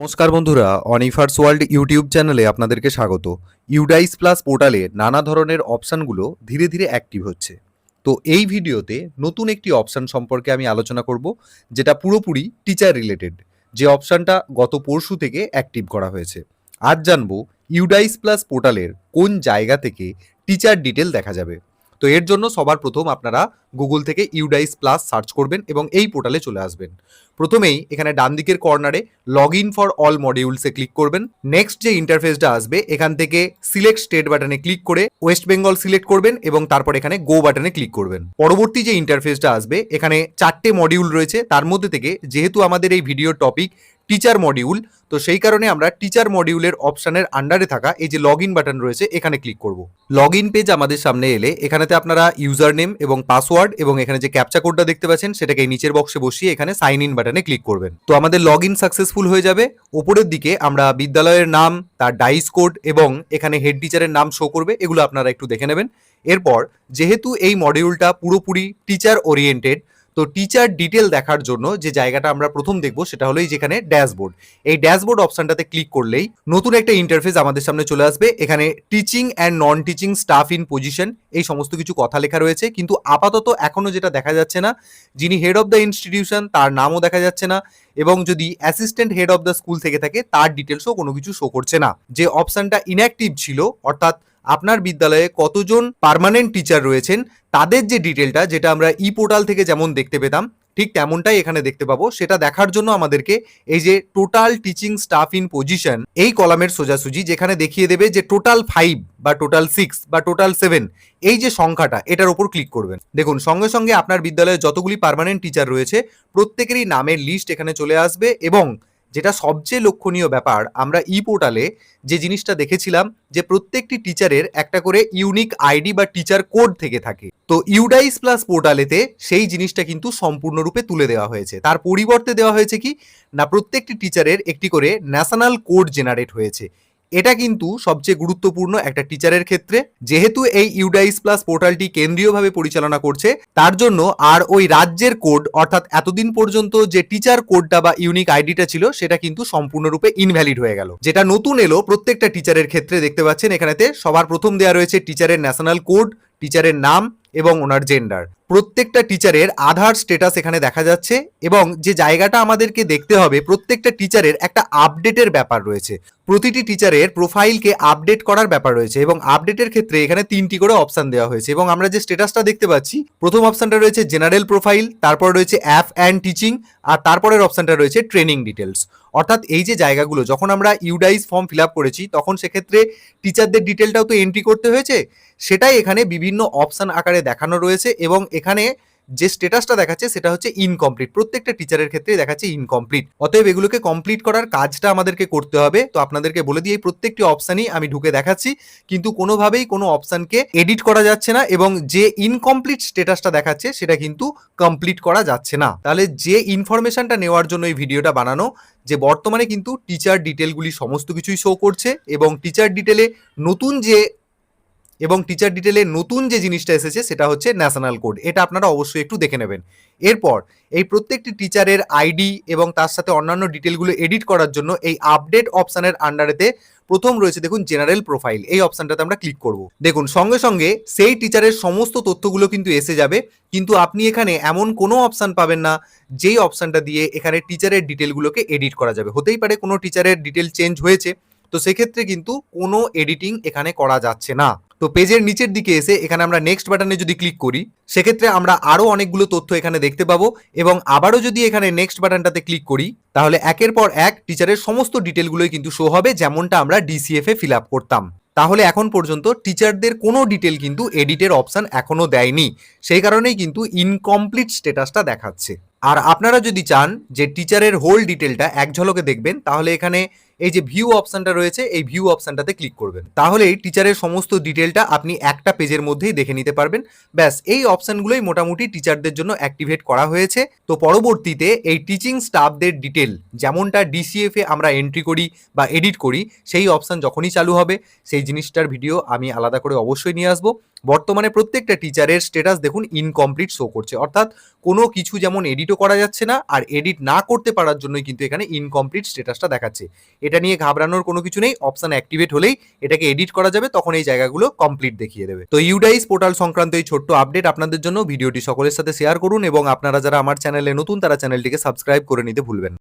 নমস্কার বন্ধুরা, অনিফার্স world YouTube চ্যানেলে আপনাদেরকে স্বাগত। ইউডাইস প্লাস পোর্টালে নানা ধরনের অপশানগুলো ধীরে ধীরে অ্যাক্টিভ হচ্ছে। তো এই ভিডিওতে নতুন একটি অপশান সম্পর্কে আমি আলোচনা করব, যেটা পুরোপুরি টিচার রিলেটেড, যে অপশানটা গত পরশু থেকে অ্যাক্টিভ করা হয়েছে। আজ জানবো ইউডাইস প্লাস পোর্টালের কোন জায়গা থেকে টিচার ডিটেল দেখা যাবে। তো এর জন্য সবার প্রথম আপনারা গুগল থেকে ইউডাইস প্লাস সার্চ করবেন এবং এই পোর্টালে চলে আসবেন। প্রথমেই এখানে ডান দিকের কর্নারে লগ ইন ফর অল মডিউলসে ক্লিক করবেন। নেক্সট যে ইন্টারফেসটা আসবে, এখান থেকে সিলেক্ট স্টেট বাটনে ক্লিক করে ওয়েস্ট বেঙ্গল সিলেক্ট করবেন এবং তারপর এখানে গো বাটনে ক্লিক করবেন। পরবর্তী যে ইন্টারফেসটা আসবে, এখানে 4টে মডিউল রয়েছে। তার মধ্যে থেকে যেহেতু আমাদের এই ভিডিওর টপিক টিচার মডিউল, তো সেই কারণে আমরা টিচার মডিউলের অপশানের আন্ডারে থাকা এই যে লগ ইন বাটন রয়েছে এখানে ক্লিক করব। লগ ইন পেজ আমাদের সামনে এলে এখানেতে আপনারা ইউজার নেম এবং পাসওয়ার্ড এবং এখানে যে ক্যাপচা কোডটা দেখতে পাচ্ছেন সেটাকে নিচের বক্সে বসিয়ে এখানে সাইন ইন বাটনে ক্লিক করবেন। তো আমাদের লগ ইন সাকসেসফুল হয়ে যাবে। ওপরের দিকে আমরা বিদ্যালয়ের নাম, তার ডাইস কোড এবং এখানে হেড টিচারের নাম শো করবে, এগুলো আপনারা একটু দেখে নেবেন। এরপর যেহেতু এই মডিউলটা পুরোপুরি টিচার ওরিয়েন্টেড, তো টিচার ডিটেল দেখার জন্য যে জায়গাটা আমরা প্রথম দেখবো সেটা হলো যেখানে ড্যাশবোর্ড। এই ড্যাশবোর্ড অপশনটাতে ক্লিক করলেই নতুন একটা ইন্টারফেস আমাদের সামনে চলে আসবে। এখানে teaching and non teaching staff in position এই সমস্ত কিছু কথা লেখা রয়েছে, কিন্তু আপাতত এখনো যেটা দেখা যাচ্ছে না, যিনি হেড অফ দ্য ইনস্টিটিউশন তার নামও দেখা যাচ্ছে না, এবং যদি assistant head of the school থেকে থাকে তার ডিটেলসও কোনো কিছু শো করছে না। যে অপশনটা ইনঅ্যাক্টিভ ছিল, অর্থাৎ আপনার বিদ্যালয়ে কতজন পার্মানেন্ট টিচার রয়েছেন তাদের যে ডিটেলটা, যেটা আমরা ই পোর্টাল থেকে যেমন দেখতে পেতাম ঠিক তেমনটাই এখানে দেখতে পাবো। সেটা দেখার জন্য আমাদেরকে এই যে total teaching staff in position এই কলামের সোজাসুজি যেখানে দেখিয়ে দেবে যে টোটাল 5 বা টোটাল 6 বা টোটাল 7 এই যে সংখ্যাটা, এটার উপর ক্লিক করবেন। দেখুন সঙ্গে সঙ্গে আপনার বিদ্যালয়ে যতগুলি পার্মানেন্ট টিচার রয়েছে প্রত্যেকেরই নামের লিস্ট এখানে চলে আসবে। এবং যেটা সবচেয়ে লক্ষণীয় ব্যাপার, আমরা ই পোর্টালে যে জিনিসটা দেখেছিলাম যে প্রত্যেকটি টিচারের একটা করে ইউনিক আইডি বা টিচার কোড থেকে থাকে, তো ইউডাইস প্লাস পোর্টালেতে সেই জিনিসটা কিন্তু সম্পূর্ণরূপে তুলে দেওয়া হয়েছে। তার পরিবর্তে দেওয়া হয়েছে কি না, প্রত্যেকটি টিচারের একটি করে ন্যাশনাল কোড জেনারেট হয়েছে। এটা কিন্তু সবচেয়ে গুরুত্বপূর্ণ একটা টিচারের ক্ষেত্রে। যেহেতু এই ইউডাইস প্লাস পোর্টালটি কেন্দ্রীয়ভাবে পরিচালনা করছে, তার জন্য আর ওই রাজ্যের কোড, অর্থাৎ এতদিন পর্যন্ত যে টিচার কোডটা বা ইউনিক আইডিটা ছিল সেটা কিন্তু সম্পূর্ণরূপে ইনভ্যালিড হয়ে গেল। যেটা নতুন এলো প্রত্যেকটা টিচারের ক্ষেত্রে দেখতে পাচ্ছেন, এখানেতে সবার প্রথম দেওয়া রয়েছে টিচারের ন্যাশনাল কোড, টিচারের নাম এবং ওনার জেন্ডার। প্রত্যেকটা টিচারের আধার স্ট্যাটাস এখানে দেখা যাচ্ছে। এবং যে জায়গাটা আমাদেরকে দেখতে হবে, প্রত্যেকটা টিচারের একটা আপডেটের ব্যাপার রয়েছে। প্রতিটি টিচারের প্রোফাইলকে আপডেট করার ব্যাপার রয়েছে এবং আপডেটের ক্ষেত্রে এখানে 3টি করে অপশন দেওয়া হয়েছে। এবং আমরা যে স্ট্যাটাসটা দেখতে পাচ্ছি, প্রথম অপশনটা রয়েছে জেনারেল প্রোফাইল, তারপর রয়েছে অ্যাপ অ্যান্ড টিচিং, আর তারপরের অপশনটা রয়েছে ট্রেনিং ডিটেলস। অর্থাৎ এই যে জায়গাগুলো যখন আমরা ইউডাইস ফর্ম ফিল আপ করেছি তখন সেক্ষেত্রে টিচারদের ডিটেলটাও তো এন্ট্রি করতে হয়েছে, সেটাই এখানে বিভিন্ন অপশন আকারে দেখানো রয়েছে। এবং এখানে যে স্ট্যাটাসটা দেখাচ্ছে সেটা হচ্ছে ইনকমপ্লিট, প্রত্যেকটা টিচারের ক্ষেত্রে দেখাচ্ছে ইনকমপ্লিট। অতএব এগুলোকে কমপ্লিট করার কাজটা আমাদেরকে করতে হবে। তো আপনাদেরকে বলে দিয়ে এই প্রত্যেকটি অপশানই আমি ঢুকে দেখাচ্ছি, কিন্তু কোনোভাবেই কোনো অপশানকে এডিট করা যাচ্ছে না এবং যে ইনকমপ্লিট স্ট্যাটাসটা দেখাচ্ছে সেটা কিন্তু কমপ্লিট করা যাচ্ছে না। তাহলে যে ইনফরমেশনটা নেওয়ার জন্য এই ভিডিওটা বানানো, যে বর্তমানে কিন্তু টিচার ডিটেলগুলি সমস্ত কিছুই শো করছে এবং টিচার ডিটেলে নতুন যে জিনিসটা এসেছে সেটা হচ্ছে ন্যাশনাল কোড। এটা আপনারা অবশ্যই একটু দেখে নেবেন। এরপর এই প্রত্যেকটি টিচারের আইডি এবং তার সাথে অন্যান্য ডিটেলগুলো এডিট করার জন্য এই আপডেট অপশানের আন্ডারেতে প্রথম রয়েছে দেখুন জেনারেল প্রোফাইল, এই অপশানটাতে আমরা ক্লিক করব। দেখুন সঙ্গে সঙ্গে সেই টিচারের সমস্ত তথ্যগুলো কিন্তু এসে যাবে, কিন্তু আপনি এখানে এমন কোনো অপশান পাবেন না যেই অপশানটা দিয়ে এখানে টিচারের ডিটেলগুলোকে এডিট করা যাবে। হতেই পারে কোনো টিচারের ডিটেল চেঞ্জ হয়েছে, তো সেক্ষেত্রে কিন্তু কোনো এডিটিং এখানে করা যাচ্ছে না। তো পেজের নিচের দিকে এসে এখানে আমরা নেক্সট বাটনে যদি ক্লিক করি, সেক্ষেত্রে আমরা আরও অনেকগুলো তথ্য এখানে দেখতে পাবো। এবং আবারও যদি এখানে নেক্সট বাটনটাতে ক্লিক করি, তাহলে একের পর এক টিচারের সমস্ত ডিটেলগুলোই কিন্তু শো হবে, যেমনটা আমরা ডিসিএফ এ ফিল আপ করতাম। তাহলে এখন পর্যন্ত টিচারদের কোনো ডিটেল কিন্তু এডিটের অপশান এখনো দেয়নি, সেই কারণেই কিন্তু ইনকমপ্লিট স্ট্যাটাসটা দেখাচ্ছে। আর আপনারা যদি চান যে টিচারের হোল ডিটেলটা এক ঝলকে দেখবেন, তাহলে এখানে এই যে ভিউ অপশনটা রয়েছে এই ভিউ অপশনটাতে ক্লিক করবেন, তাহলেই টিচারের সমস্ত ডিটেলটা আপনি একটা পেজের মধ্যেই দেখে নিতে পারবেন। ব্যাস, এই অপশনগুলোই মোটামুটি টিচারদের জন্য অ্যাক্টিভেট করা হয়েছে। তো পরবর্তীতে এই টিচিং স্টাফদের ডিটেল যেমনটা ডিসিএফ এ আমরা এন্ট্রি করি বা এডিট করি, সেই অপশন যখনই চালু হবে সেই জিনিসটার ভিডিও আমি আলাদা করে অবশ্যই নিয়ে আসবো। বর্তমানে প্রত্যেকটা টিচারের স্ট্যাটাস দেখুন ইনকমপ্লিট শো করছে, অর্থাৎ কোনো কিছু যেমন এডিটও করা যাচ্ছে না, আর এডিট না করতে পারার জন্যই কিন্তু এখানে ইনকমপ্লিট স্ট্যাটাসটা দেখাচ্ছে। এটা নিয়ে ঘাবড়ানোর কোনো কিছু নেই, অপশন অ্যাক্টিভেট হলেই এটাকে এডিট করা যাবে, তখন এই জায়গাগুলো কমপ্লিট দেখিয়ে দেবে। তো ইউডাইস পোর্টাল সংক্রান্ত এই ছোট্ট আপডেট আপনাদের জন্য, ভিডিওটি সকলের সাথে শেয়ার করুন এবং আপনারা যারা আমার চ্যানেলে নতুন তারা চ্যানেলটিকে সাবস্ক্রাইব করে নিতে ভুলবেন না।